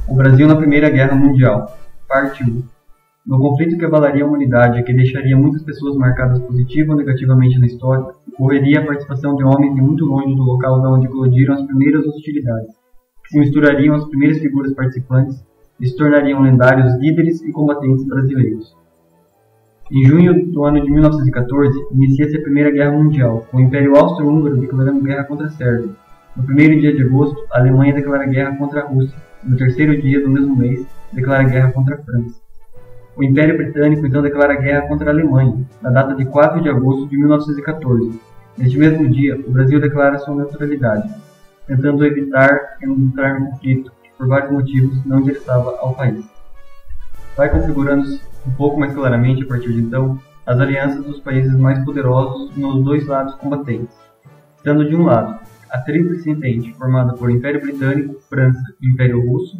O Brasil na Primeira Guerra Mundial. Parte 1. No conflito que abalaria a humanidade e que deixaria muitas pessoas marcadas positiva ou negativamente na história, ocorreria a participação de homens de muito longe do local de onde eclodiram as primeiras hostilidades, que se misturariam às primeiras figuras participantes e se tornariam lendários líderes e combatentes brasileiros. Em junho do ano de 1914, inicia-se a Primeira Guerra Mundial, com o Império Austro-Húngaro declarando guerra contra a Sérvia. No primeiro dia de agosto, a Alemanha declara guerra contra a Rússia, e no terceiro dia do mesmo mês, declara guerra contra a França. O Império Britânico então declara guerra contra a Alemanha, na data de 4 de agosto de 1914. Neste mesmo dia, o Brasil declara sua neutralidade, tentando evitar entrar no conflito, que por vários motivos não interessava ao país. Vai configurando-se um pouco mais claramente a partir de então as alianças dos países mais poderosos nos dois lados combatentes, estando de um lado a Tríplice Entente, formada por Império Britânico, França e Império Russo,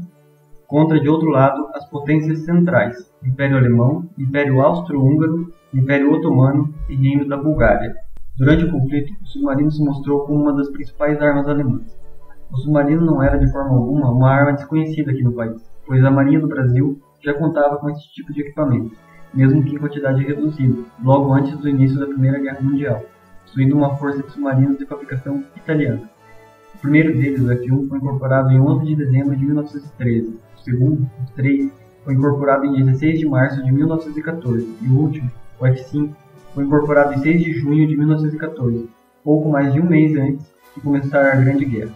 contra de outro lado as potências centrais, Império Alemão, Império Austro-Húngaro, Império Otomano e Reino da Bulgária. Durante o conflito, o submarino se mostrou como uma das principais armas alemãs. O submarino não era de forma alguma uma arma desconhecida aqui no país, pois a Marinha do Brasil já contava com esse tipo de equipamento, mesmo que em quantidade reduzida, logo antes do início da Primeira Guerra Mundial, possuindo uma força de submarinos de fabricação italiana. O primeiro deles, o F-1, foi incorporado em 11 de dezembro de 1913, o segundo, o 3, foi incorporado em 16 de março de 1914 e o último, o F-5, foi incorporado em 6 de junho de 1914, pouco mais de um mês antes de começar a Grande Guerra.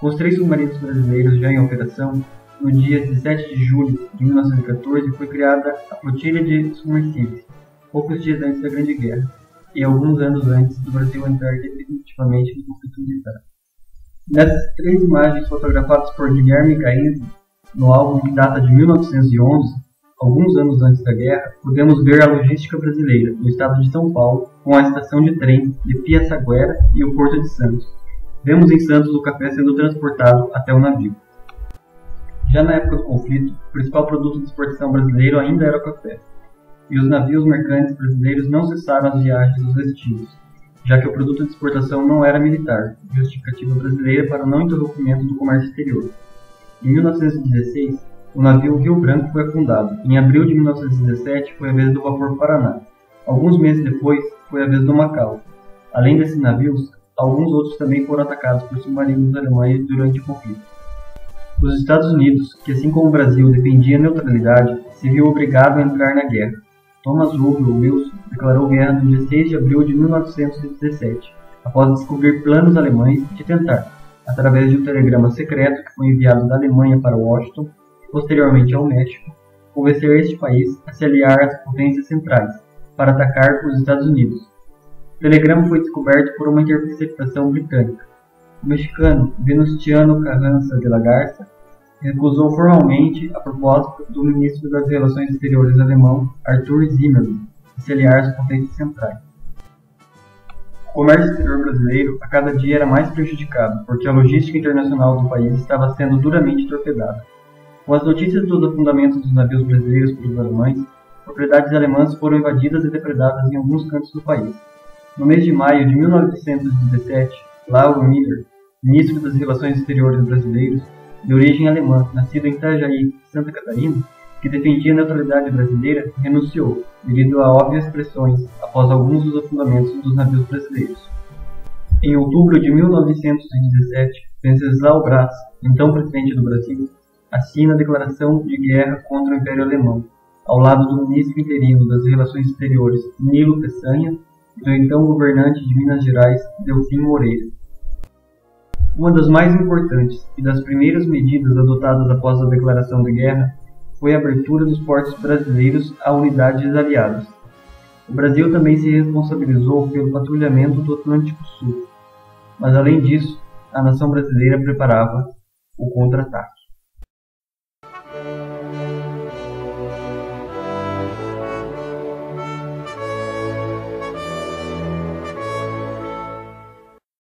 Com os 3 submarinos brasileiros já em operação, no dia 17 de julho de 1914 foi criada a Flotilha de Submersíveis, poucos dias antes da Grande Guerra, e alguns anos antes do Brasil entrar definitivamente no conflito militar. Nessas 3 imagens fotografadas por Guilherme Caenzi, no álbum que data de 1911, alguns anos antes da guerra, podemos ver a logística brasileira no estado de São Paulo, com a estação de trem de Piaçaguera e o Porto de Santos. Vemos em Santos o café sendo transportado até o navio. Já na época do conflito, o principal produto de exportação brasileiro ainda era o café, e os navios mercantes brasileiros não cessaram as viagens dos destinos, já que o produto de exportação não era militar, justificativa brasileira para o não interrompimento do comércio exterior. Em 1916, o navio Rio Branco foi afundado. Em abril de 1917 foi a vez do vapor Paraná. Alguns meses depois, foi a vez do Macau. Além desses navios, alguns outros também foram atacados por submarinos alemães durante o conflito. Os Estados Unidos, que assim como o Brasil defendia a neutralidade, se viu obrigado a entrar na guerra. Thomas Woodrow Wilson declarou guerra no dia 6 de abril de 1917, após descobrir planos alemães de tentar, através de um telegrama secreto que foi enviado da Alemanha para Washington, posteriormente ao México, convencer este país a se aliar às potências centrais, para atacar os Estados Unidos. O telegrama foi descoberto por uma interceptação britânica. O mexicano Venustiano Carranza de la Garza recusou formalmente a proposta do ministro das Relações Exteriores alemão Arthur Zimmermann de se aliar às potências centrais. O comércio exterior brasileiro a cada dia era mais prejudicado, porque a logística internacional do país estava sendo duramente torpedada. Com as notícias dos afundamentos dos navios brasileiros pelos alemães, propriedades alemãs foram invadidas e depredadas em alguns cantos do país. No mês de maio de 1917, Lauro Miller, ministro das Relações Exteriores brasileiros, de origem alemã, nascido em Itajaí, Santa Catarina, que defendia a neutralidade brasileira, renunciou, devido a óbvias pressões após alguns dos afundamentos dos navios brasileiros. Em outubro de 1917, Venceslau Braz, então presidente do Brasil, assina a declaração de guerra contra o Império Alemão, ao lado do ministro interino das Relações Exteriores Nilo Peçanha e do então governante de Minas Gerais, Delfim Moreira. Uma das mais importantes e das primeiras medidas adotadas após a declaração de guerra foi a abertura dos portos brasileiros a unidades aliadas. O Brasil também se responsabilizou pelo patrulhamento do Atlântico Sul, mas além disso, a nação brasileira preparava o contra-ataque.